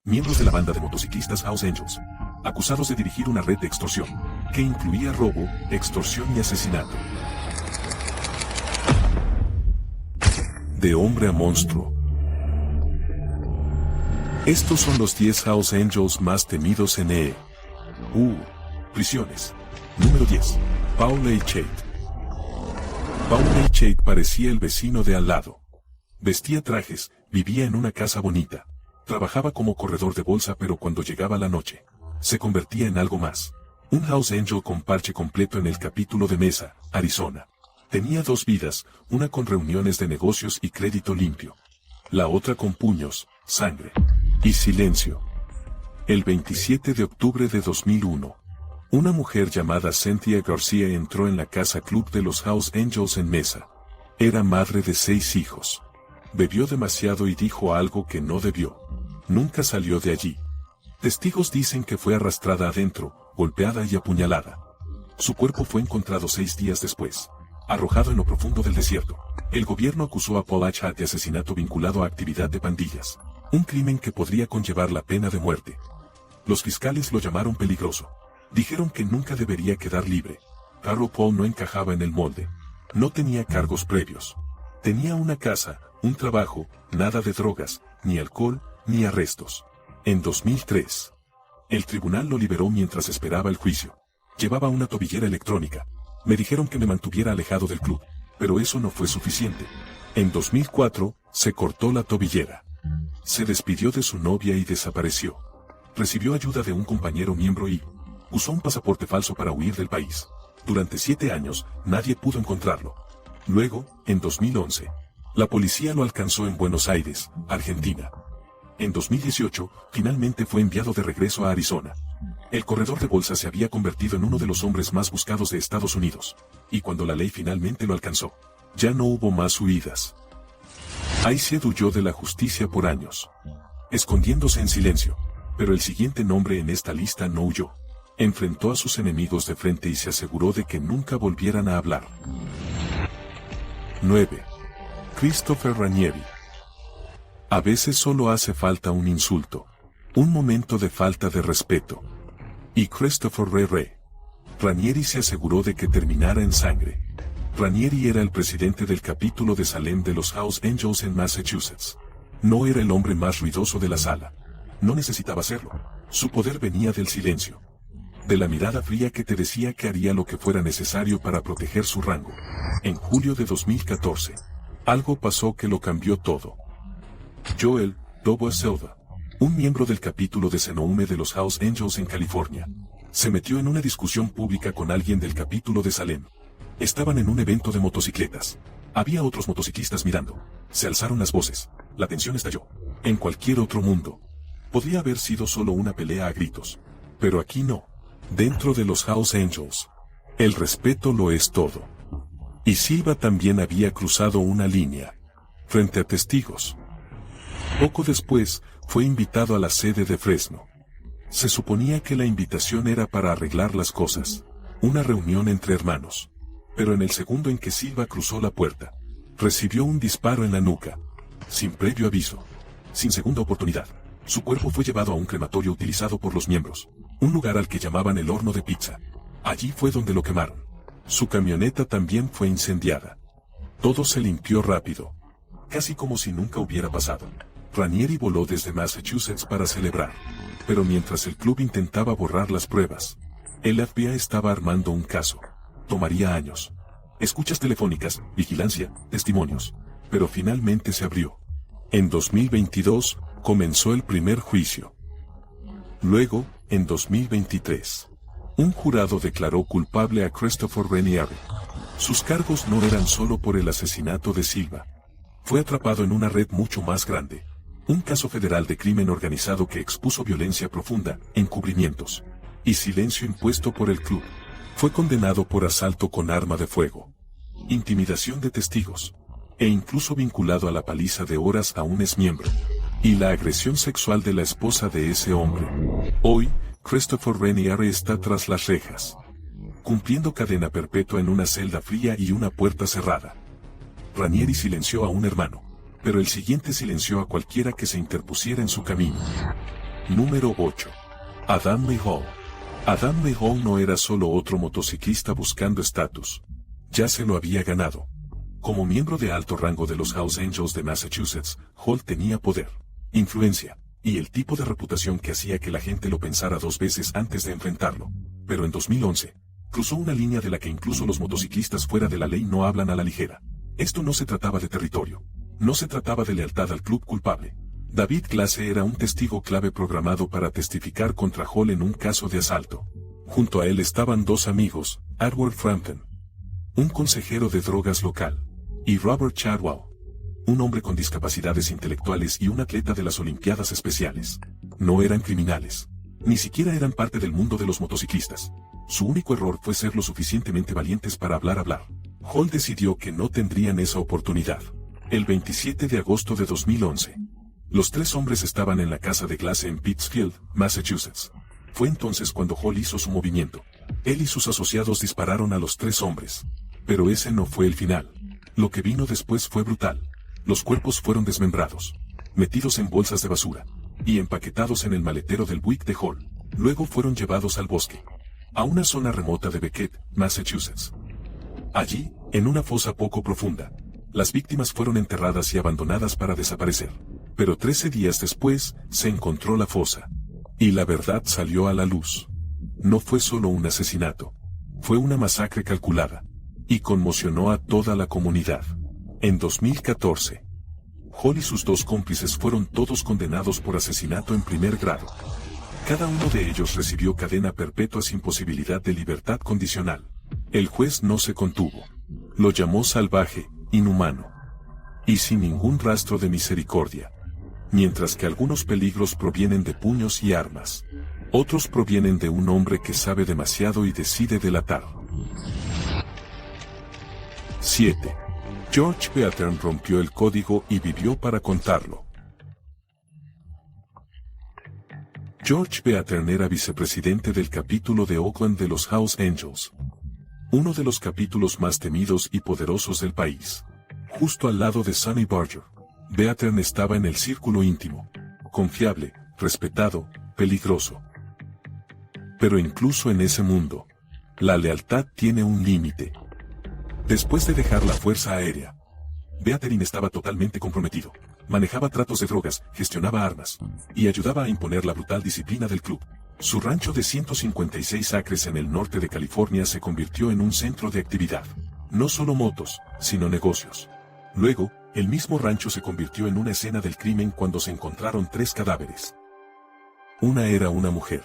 miembros de la banda de motociclistas House Angels, acusados de dirigir una red de extorsión, que incluía robo, extorsión y asesinato. De hombre a monstruo. Estos son los 10 House Angels más temidos en prisiones. Número 10. Paul Chait. Paul Chait parecía el vecino de al lado. Vestía trajes, vivía en una casa bonita. Trabajaba como corredor de bolsa, pero cuando llegaba la noche, se convertía en algo más. Un House Angel con parche completo en el capítulo de Mesa, Arizona. Tenía 2 vidas, una con reuniones de negocios y crédito limpio. La otra con puños, sangre y silencio. El 27 de octubre de 2001, una mujer llamada Cynthia García entró en la casa club de los House Angels en Mesa. Era madre de 6 hijos. Bebió demasiado y dijo algo que no debió. Nunca salió de allí. Testigos dicen que fue arrastrada adentro, golpeada y apuñalada. Su cuerpo fue encontrado 6 días después, arrojado en lo profundo del desierto. El gobierno acusó a Paul Chait de asesinato vinculado a actividad de pandillas, un crimen que podría conllevar la pena de muerte. Los fiscales lo llamaron peligroso. Dijeron que nunca debería quedar libre. Pero Paul no encajaba en el molde. No tenía cargos previos. Tenía una casa, un trabajo, nada de drogas, ni alcohol, ni arrestos. En 2003, el tribunal lo liberó mientras esperaba el juicio. Llevaba una tobillera electrónica. Me dijeron que me mantuviera alejado del club, pero eso no fue suficiente. En 2004, se cortó la tobillera. Se despidió de su novia y desapareció. Recibió ayuda de un compañero miembro y usó un pasaporte falso para huir del país. Durante 7 años, nadie pudo encontrarlo. Luego, en 2011, la policía lo alcanzó en Buenos Aires, Argentina. En 2018, finalmente fue enviado de regreso a Arizona. El corredor de bolsa se había convertido en uno de los hombres más buscados de Estados Unidos. Y cuando la ley finalmente lo alcanzó, ya no hubo más huidas. Aisyah huyó de la justicia por años, escondiéndose en silencio. Pero el siguiente nombre en esta lista no huyó. Enfrentó a sus enemigos de frente y se aseguró de que nunca volvieran a hablar. 9. Christopher Ranieri. A veces solo hace falta un insulto, un momento de falta de respeto. Y Christopher Ranieri se aseguró de que terminara en sangre. Ranieri era el presidente del capítulo de Salem de los House Angels en Massachusetts. No era el hombre más ruidoso de la sala. No necesitaba serlo. Su poder venía del silencio. De la mirada fría que te decía que haría lo que fuera necesario para proteger su rango. En julio de 2014, algo pasó que lo cambió todo. Joel Dobo Silva, un miembro del capítulo de Senoume de los House Angels en California, se metió en una discusión pública con alguien del capítulo de Salem. Estaban en un evento de motocicletas. Había otros motociclistas mirando. Se alzaron las voces. La tensión estalló. En cualquier otro mundo, podría haber sido solo una pelea a gritos. Pero aquí no. Dentro de los House Angels, el respeto lo es todo. Y Silva también había cruzado una línea, frente a testigos. Poco después, fue invitado a la sede de Fresno. Se suponía que la invitación era para arreglar las cosas, una reunión entre hermanos. Pero en el segundo en que Silva cruzó la puerta, recibió un disparo en la nuca, sin previo aviso, sin segunda oportunidad. Su cuerpo fue llevado a un crematorio utilizado por los miembros, un lugar al que llamaban el horno de pizza. Allí fue donde lo quemaron. Su camioneta también fue incendiada. Todo se limpió rápido, casi como si nunca hubiera pasado. Ranieri voló desde Massachusetts para celebrar. Pero mientras el club intentaba borrar las pruebas, el FBI estaba armando un caso. Tomaría años. Escuchas telefónicas, vigilancia, testimonios. Pero finalmente se abrió. En 2022, comenzó el primer juicio. Luego, en 2023, un jurado declaró culpable a Christopher Ranieri. Sus cargos no eran solo por el asesinato de Silva. Fue atrapado en una red mucho más grande. Un caso federal de crimen organizado que expuso violencia profunda, encubrimientos y silencio impuesto por el club. Fue condenado por asalto con arma de fuego, intimidación de testigos, e incluso vinculado a la paliza de horas a un exmiembro, y la agresión sexual de la esposa de ese hombre. Hoy, Christopher Ranieri está tras las rejas, cumpliendo cadena perpetua en una celda fría y una puerta cerrada. Ranieri silenció a un hermano, pero el siguiente silenció a cualquiera que se interpusiera en su camino. Número 8. Adam Lee Hall. Adam Lee Hall no era solo otro motociclista buscando estatus. Ya se lo había ganado. Como miembro de alto rango de los Hells Angels de Massachusetts, Hall tenía poder, influencia, y el tipo de reputación que hacía que la gente lo pensara dos veces antes de enfrentarlo. Pero en 2011, cruzó una línea de la que incluso los motociclistas fuera de la ley no hablan a la ligera. Esto no se trataba de territorio. No se trataba de lealtad al club culpable. David Glasse era un testigo clave programado para testificar contra Hall en un caso de asalto. Junto a él estaban dos amigos, Edward Frampton, un consejero de drogas local, y Robert Chadwell, un hombre con discapacidades intelectuales y un atleta de las Olimpiadas Especiales. No eran criminales. Ni siquiera eran parte del mundo de los motociclistas. Su único error fue ser lo suficientemente valientes para hablar. Hall decidió que no tendrían esa oportunidad. El 27 de agosto de 2011. Los tres hombres estaban en la casa de Glasse en Pittsfield, Massachusetts. Fue entonces cuando Hall hizo su movimiento. Él y sus asociados dispararon a los tres hombres. Pero ese no fue el final. Lo que vino después fue brutal. Los cuerpos fueron desmembrados, metidos en bolsas de basura, y empaquetados en el maletero del Buick de Hall. Luego fueron llevados al bosque, a una zona remota de Beckett, Massachusetts. Allí, en una fosa poco profunda, las víctimas fueron enterradas y abandonadas para desaparecer. Pero 13 días después, se encontró la fosa. Y la verdad salió a la luz. No fue solo un asesinato. Fue una masacre calculada. Y conmocionó a toda la comunidad. En 2014, Hall y sus dos cómplices fueron todos condenados por asesinato en primer grado. Cada uno de ellos recibió cadena perpetua sin posibilidad de libertad condicional. El juez no se contuvo. Lo llamó salvaje, inhumano, y sin ningún rastro de misericordia. Mientras que algunos peligros provienen de puños y armas, otros provienen de un hombre que sabe demasiado y decide delatar. 7. George Beatern rompió el código y vivió para contarlo. George Beatern era vicepresidente del capítulo de Oakland de los Hells Angels, uno de los capítulos más temidos y poderosos del país. Justo al lado de Sonny Barger, Beatern estaba en el círculo íntimo, confiable, respetado, peligroso. Pero incluso en ese mundo, la lealtad tiene un límite. Después de dejar la Fuerza Aérea, Beatern estaba totalmente comprometido. Manejaba tratos de drogas, gestionaba armas, y ayudaba a imponer la brutal disciplina del club. Su rancho de 156 acres en el norte de California se convirtió en un centro de actividad. No solo motos, sino negocios. Luego, el mismo rancho se convirtió en una escena del crimen cuando se encontraron 3 cadáveres. Una era una mujer.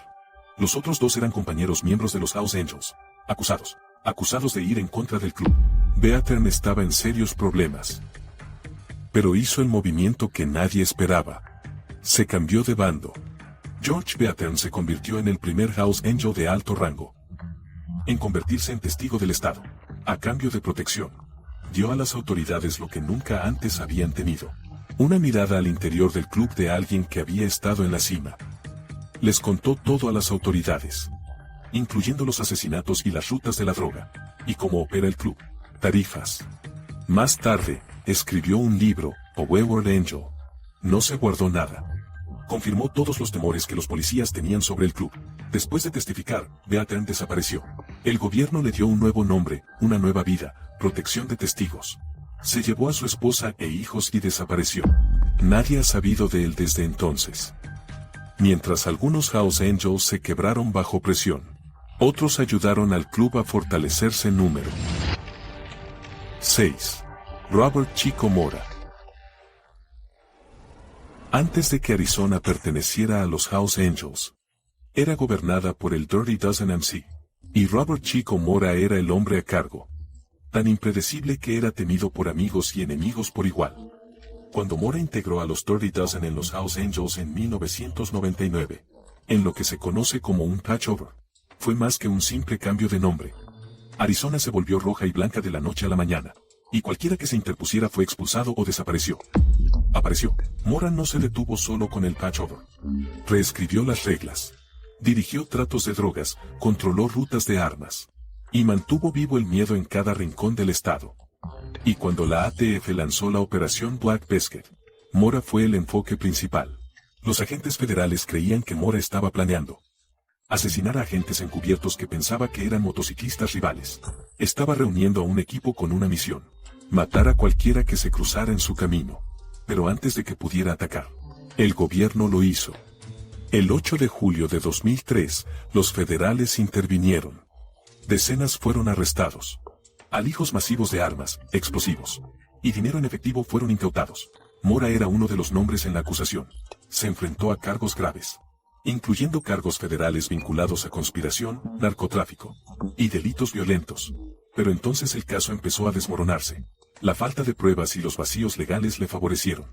Los otros 2 eran compañeros miembros de los Hells Angels, acusados de ir en contra del club. Beatern estaba en serios problemas. Pero hizo el movimiento que nadie esperaba. Se cambió de bando. George Beatern se convirtió en el primer Hells Angel de alto rango en convertirse en testigo del Estado. A cambio de protección, dio a las autoridades lo que nunca antes habían tenido: una mirada al interior del club de alguien que había estado en la cima. Les contó todo a las autoridades, incluyendo los asesinatos y las rutas de la droga, y cómo opera el club, tarifas. Más tarde, escribió un libro, A Wayward Angel. No se guardó nada. Confirmó todos los temores que los policías tenían sobre el club. Después de testificar, Beatern desapareció. El gobierno le dio un nuevo nombre, una nueva vida, protección de testigos. Se llevó a su esposa e hijos y desapareció. Nadie ha sabido de él desde entonces. Mientras algunos Hells Angels se quebraron bajo presión, otros ayudaron al club a fortalecerse en número. 6. Robert Chico Mora. Antes de que Arizona perteneciera a los Hells Angels, era gobernada por el Dirty Dozen MC, y Robert Chico Mora era el hombre a cargo. Tan impredecible que era temido por amigos y enemigos por igual. Cuando Mora integró a los Dirty Dozen en los Hells Angels en 1999, en lo que se conoce como un patchover, fue más que un simple cambio de nombre. Arizona se volvió roja y blanca de la noche a la mañana, y cualquiera que se interpusiera fue expulsado o desapareció. Apareció. Mora no se detuvo solo con el patchover. Reescribió las reglas. Dirigió tratos de drogas, controló rutas de armas, y mantuvo vivo el miedo en cada rincón del estado. Y cuando la ATF lanzó la operación Black Basket, Mora fue el enfoque principal. Los agentes federales creían que Mora estaba planeando asesinar a agentes encubiertos que pensaba que eran motociclistas rivales. Estaba reuniendo a un equipo con una misión: matar a cualquiera que se cruzara en su camino. Pero antes de que pudiera atacar, el gobierno lo hizo. El 8 de julio de 2003, los federales intervinieron. Decenas fueron arrestados. Alijos masivos de armas, explosivos y dinero en efectivo fueron incautados. Mora era uno de los nombres en la acusación. Se enfrentó a cargos graves, incluyendo cargos federales vinculados a conspiración, narcotráfico y delitos violentos. Pero entonces el caso empezó a desmoronarse. La falta de pruebas y los vacíos legales le favorecieron.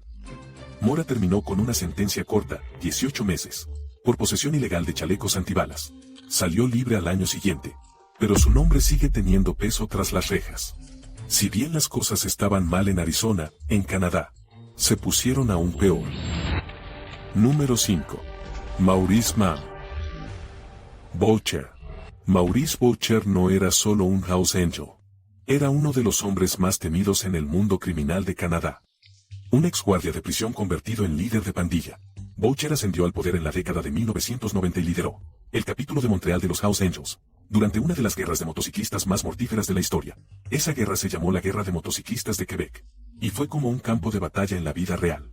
Mora terminó con una sentencia corta, 18 meses, por posesión ilegal de chalecos antibalas. Salió libre al año siguiente, pero su nombre sigue teniendo peso tras las rejas. Si bien las cosas estaban mal en Arizona, en Canadá se pusieron aún peor. Número 5. Maurice Mann. Boucher. Maurice Boucher no era solo un House Angel. Era uno de los hombres más temidos en el mundo criminal de Canadá. Un ex guardia de prisión convertido en líder de pandilla. Boucher ascendió al poder en la década de 1990 y lideró el capítulo de Montreal de los House Angels durante una de las guerras de motociclistas más mortíferas de la historia. Esa guerra se llamó la Guerra de Motociclistas de Quebec, y fue como un campo de batalla en la vida real.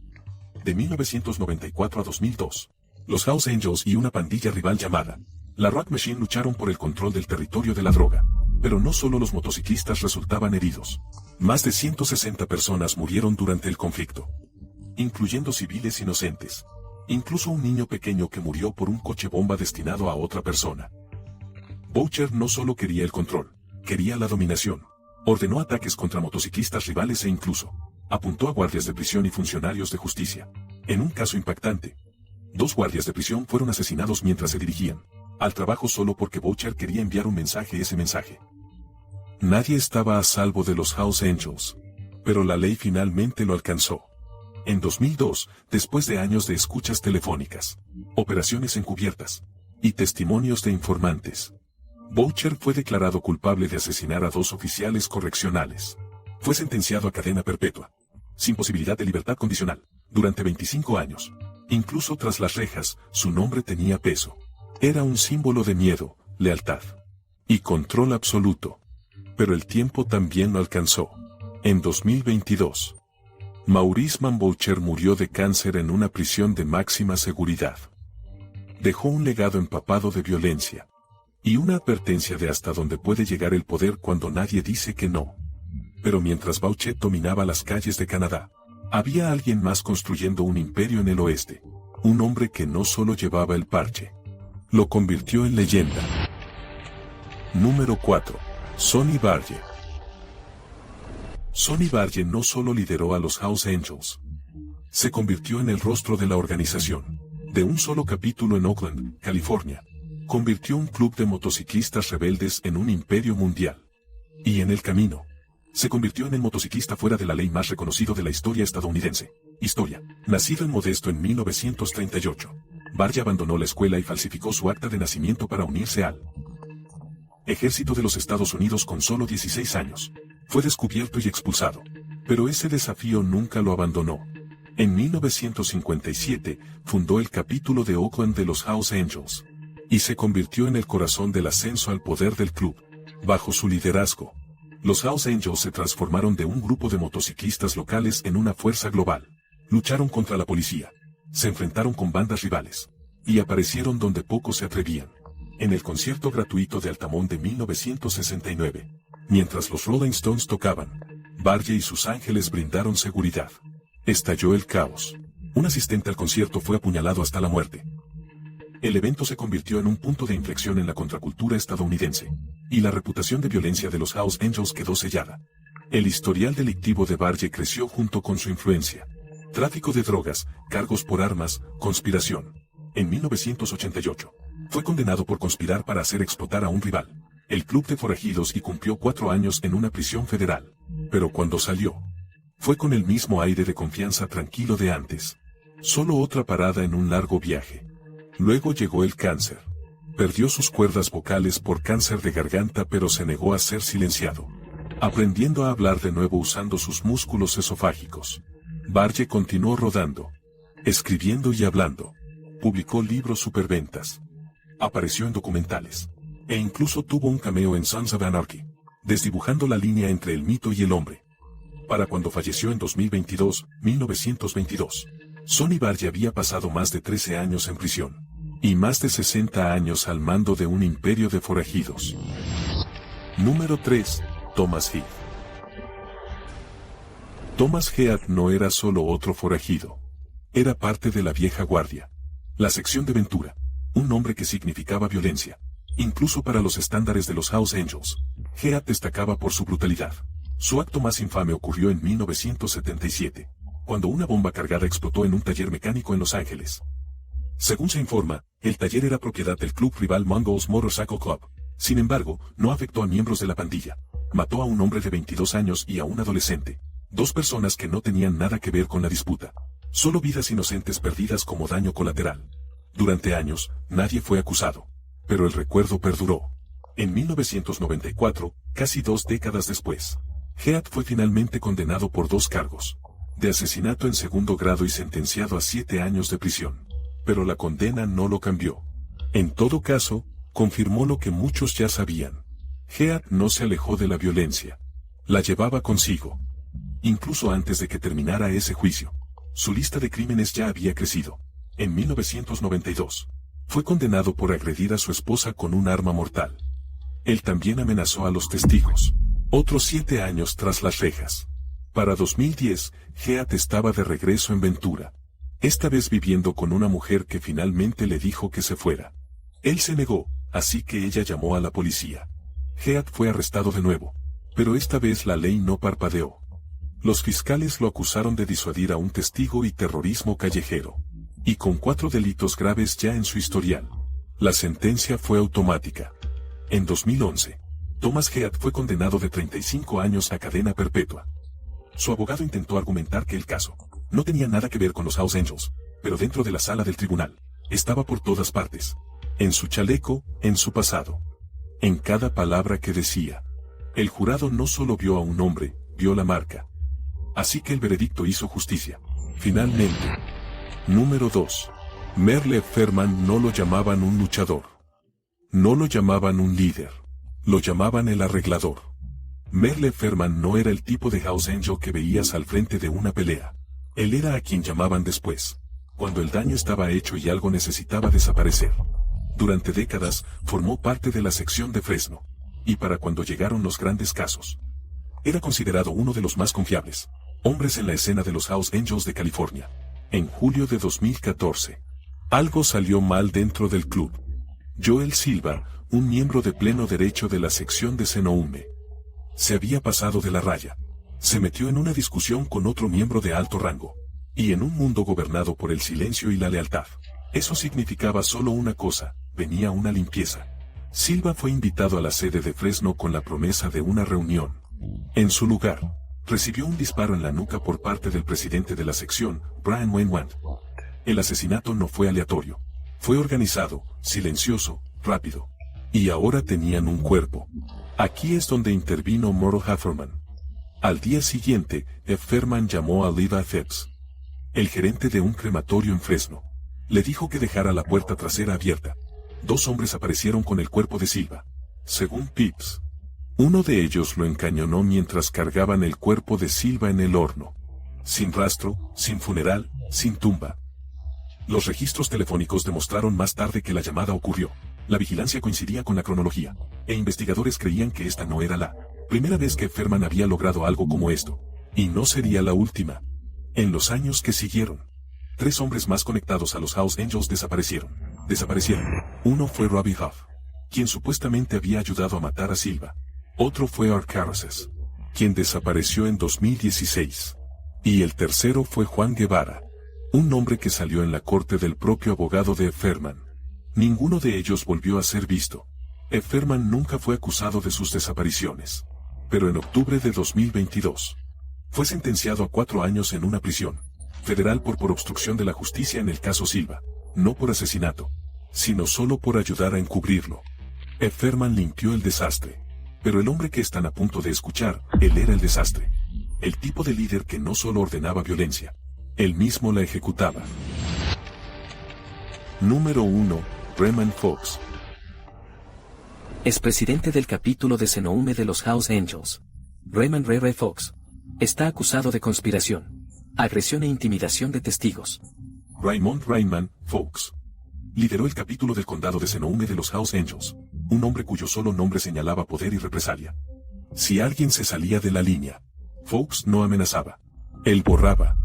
De 1994 a 2002, los House Angels y una pandilla rival llamada la Rock Machine lucharon por el control del territorio de la droga. Pero no solo los motociclistas resultaban heridos. Más de 160 personas murieron durante el conflicto, incluyendo civiles inocentes. Incluso un niño pequeño que murió por un coche bomba destinado a otra persona. Boucher no solo quería el control, quería la dominación. Ordenó ataques contra motociclistas rivales e incluso apuntó a guardias de prisión y funcionarios de justicia. En un caso impactante, 2 guardias de prisión fueron asesinados mientras se dirigían al trabajo solo porque Boucher quería enviar un mensaje. Ese mensaje: nadie estaba a salvo de los House Angels. Pero la ley finalmente lo alcanzó. En 2002, después de años de escuchas telefónicas, operaciones encubiertas y testimonios de informantes, Boucher fue declarado culpable de asesinar a 2 oficiales correccionales. Fue sentenciado a cadena perpetua, sin posibilidad de libertad condicional, durante 25 años. Incluso tras las rejas, su nombre tenía peso. Era un símbolo de miedo, lealtad y control absoluto. Pero el tiempo también lo alcanzó. En 2022, Maurice Mann Boucher murió de cáncer en una prisión de máxima seguridad. Dejó un legado empapado de violencia y una advertencia de hasta dónde puede llegar el poder cuando nadie dice que no. Pero mientras Boucher dominaba las calles de Canadá, había alguien más construyendo un imperio en el oeste. Un hombre que no solo llevaba el parche, lo convirtió en leyenda. Número 4. Sonny Barge. Sonny Barge no solo lideró a los House Angels, se convirtió en el rostro de la organización. De un solo capítulo en Oakland, California, convirtió un club de motociclistas rebeldes en un imperio mundial. Y en el camino, se convirtió en el motociclista fuera de la ley más reconocido de la historia estadounidense. Historia. Nacido en Modesto en 1938, Barge abandonó la escuela y falsificó su acta de nacimiento para unirse al Ejército de los Estados Unidos con solo 16 años. Fue descubierto y expulsado, pero ese desafío nunca lo abandonó. En 1957, fundó el capítulo de Oakland de los House Angels, y se convirtió en el corazón del ascenso al poder del club. Bajo su liderazgo, los House Angels se transformaron de un grupo de motociclistas locales en una fuerza global. Lucharon contra la policía, se enfrentaron con bandas rivales, y aparecieron donde pocos se atrevían. En el concierto gratuito de Altamont de 1969, mientras los Rolling Stones tocaban, Barge y sus ángeles brindaron seguridad. Estalló el caos. Un asistente al concierto fue apuñalado hasta la muerte. El evento se convirtió en un punto de inflexión en la contracultura estadounidense, y la reputación de violencia de los House Angels quedó sellada. El historial delictivo de Barge creció junto con su influencia. Tráfico de drogas, cargos por armas, conspiración. En 1988, fue condenado por conspirar para hacer explotar a un rival, el Club de Forajidos, y cumplió 4 años en una prisión federal. Pero cuando salió, fue con el mismo aire de confianza tranquilo de antes. Solo otra parada en un largo viaje. Luego llegó el cáncer. Perdió sus cuerdas vocales por cáncer de garganta, pero se negó a ser silenciado, aprendiendo a hablar de nuevo usando sus músculos esofágicos. Barge continuó rodando. escribiendo y hablando. Publicó libros superventas. Apareció en documentales. E incluso tuvo un cameo en Sons of Anarchy, desdibujando la línea entre el mito y el hombre. Para cuando falleció en 1922, Sonny Bar ya había pasado más de 13 años en prisión. Y más de 60 años al mando de un imperio de forajidos. Número 3. Thomas Heath. Thomas Heath no era solo otro forajido. Era parte de la vieja guardia. La sección de Ventura. Un nombre que significaba violencia. Incluso para los estándares de los House Angels. Heath destacaba por su brutalidad. Su acto más infame ocurrió en 1977, cuando una bomba cargada explotó en un taller mecánico en Los Ángeles. Según se informa, el taller era propiedad del club rival Mongols Motorcycle Club. Sin embargo, no afectó a miembros de la pandilla. Mató a un hombre de 22 años y a un adolescente. Dos personas que no tenían nada que ver con la disputa. Solo vidas inocentes perdidas como daño colateral. Durante años, nadie fue acusado. Pero el recuerdo perduró. En 1994, casi 2 décadas después, Heath fue finalmente condenado por 2 cargos. De asesinato en segundo grado y sentenciado a 7 años de prisión. Pero la condena no lo cambió. En todo caso, confirmó lo que muchos ya sabían. Heath no se alejó de la violencia. La llevaba consigo. Incluso antes de que terminara ese juicio. Su lista de crímenes ya había crecido. En 1992, fue condenado por agredir a su esposa con un arma mortal. Él también amenazó a los testigos. Otros 7 años tras las rejas. Para 2010, Heath estaba de regreso en Ventura. Esta vez viviendo con una mujer que finalmente le dijo que se fuera. Él se negó, así que ella llamó a la policía. Heath fue arrestado de nuevo. Pero esta vez la ley no parpadeó. Los fiscales lo acusaron de disuadir a un testigo y terrorismo callejero. Y con 4 delitos graves ya en su historial. La sentencia fue automática. En 2011, Thomas Heath fue condenado de 35 años a cadena perpetua. Su abogado intentó argumentar que el caso no tenía nada que ver con los House Angels, pero dentro de la sala del tribunal, estaba por todas partes. En su chaleco, en su pasado. En cada palabra que decía. El jurado no solo vio a un hombre, vio la marca. Así que el veredicto hizo justicia. Finalmente. Número 2. Merle Ferman no lo llamaban un luchador. No lo llamaban un líder. Lo llamaban el arreglador. Merle Ferman no era el tipo de House Angel que veías al frente de una pelea. Él era a quien llamaban después, cuando el daño estaba hecho y algo necesitaba desaparecer. Durante décadas, formó parte de la sección de Fresno. Y para cuando llegaron los grandes casos, era considerado uno de los más confiables hombres en la escena de los House Angels de California. En julio de 2014, algo salió mal dentro del club. Joel Silva, un miembro de pleno derecho de la sección de Senoume, se había pasado de la raya. Se metió en una discusión con otro miembro de alto rango. Y en un mundo gobernado por el silencio y la lealtad, eso significaba solo una cosa: venía una limpieza. Silva fue invitado a la sede de Fresno con la promesa de una reunión. En su lugar, recibió un disparo en la nuca por parte del presidente de la sección, Brian Wainwright. El asesinato no fue aleatorio. Fue organizado, silencioso, rápido. Y ahora tenían un cuerpo. Aquí es donde intervino Moro Hafferman. Al día siguiente, Ferman llamó a Levi Phelps, el gerente de un crematorio en Fresno. Le dijo que dejara la puerta trasera abierta. 2 hombres aparecieron con el cuerpo de Silva. Según Phelps, uno de ellos lo encañonó mientras cargaban el cuerpo de Silva en el horno. Sin rastro, sin funeral, sin tumba. Los registros telefónicos demostraron más tarde que la llamada ocurrió. La vigilancia coincidía con la cronología, e investigadores creían que esta no era la primera vez que Ferman había logrado algo como esto. Y no sería la última. En los años que siguieron, 3 hombres más conectados a los House Angels desaparecieron. Uno fue Robbie Huff, quien supuestamente había ayudado a matar a Silva. Otro fue Art Carrasses, quien desapareció en 2016. Y el tercero fue Juan Guevara, un nombre que salió en la corte del propio abogado de Ferman. Ninguno de ellos volvió a ser visto. Ferman nunca fue acusado de sus desapariciones. Pero en octubre de 2022, fue sentenciado a 4 años en una prisión federal por obstrucción de la justicia en el caso Silva. No por asesinato, sino solo por ayudar a encubrirlo. Ferman limpió el desastre. Pero el hombre que están a punto de escuchar, él era el desastre. El tipo de líder que no solo ordenaba violencia, él mismo la ejecutaba. Número 1. Raymond Fox. Es presidente del capítulo de Xenoume de los House Angels. Raymond R. Fox está acusado de conspiración, agresión e intimidación de testigos. Raymond Fox lideró el capítulo del condado de Xenoume de los House Angels, un hombre cuyo solo nombre señalaba poder y represalia. Si alguien se salía de la línea, Fox no amenazaba. Él borraba.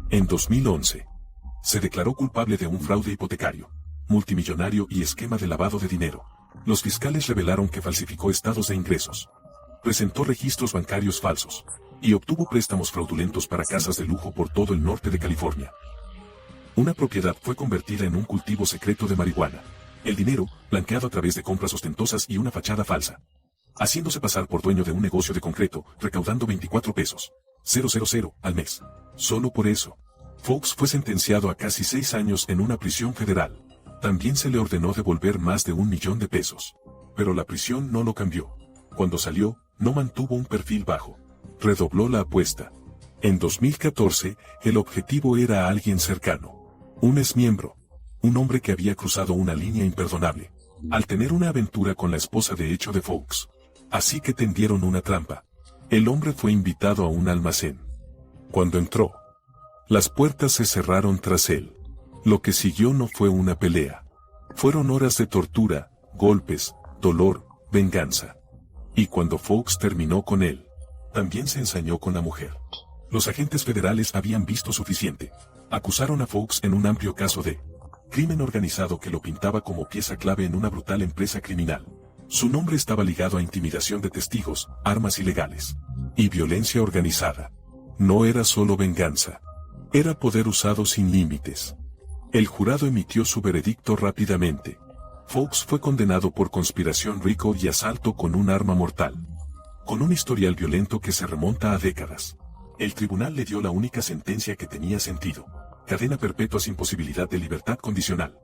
En 2011, se declaró culpable de un fraude hipotecario, multimillonario y esquema de lavado de dinero. Los fiscales revelaron que falsificó estados de ingresos, presentó registros bancarios falsos, y obtuvo préstamos fraudulentos para casas de lujo por todo el norte de California. Una propiedad fue convertida en un cultivo secreto de marihuana. El dinero, blanqueado a través de compras ostentosas y una fachada falsa. Haciéndose pasar por dueño de un negocio de concreto, recaudando 24 pesos, 000 al mes. Solo por eso, Fox fue sentenciado a casi 6 años en una prisión federal. También se le ordenó devolver más de $1 millón. Pero la prisión no lo cambió. Cuando salió, no mantuvo un perfil bajo. Redobló la apuesta. En 2014, el objetivo era alguien cercano. Un exmiembro. Un hombre que había cruzado una línea imperdonable, al tener una aventura con la esposa de hecho de Fox. Así que tendieron una trampa. El hombre fue invitado a un almacén. Cuando entró, las puertas se cerraron tras él. Lo que siguió no fue una pelea. Fueron horas de tortura, golpes, dolor, venganza. Y cuando Fox terminó con él, también se ensañó con la mujer. Los agentes federales habían visto suficiente. Acusaron a Fox en un amplio caso de crimen organizado que lo pintaba como pieza clave en una brutal empresa criminal. Su nombre estaba ligado a intimidación de testigos, armas ilegales y violencia organizada. No era solo venganza. Era poder usado sin límites. El jurado emitió su veredicto rápidamente. Fox fue condenado por conspiración RICO y asalto con un arma mortal. Con un historial violento que se remonta a décadas. El tribunal le dio la única sentencia que tenía sentido: cadena perpetua sin posibilidad de libertad condicional.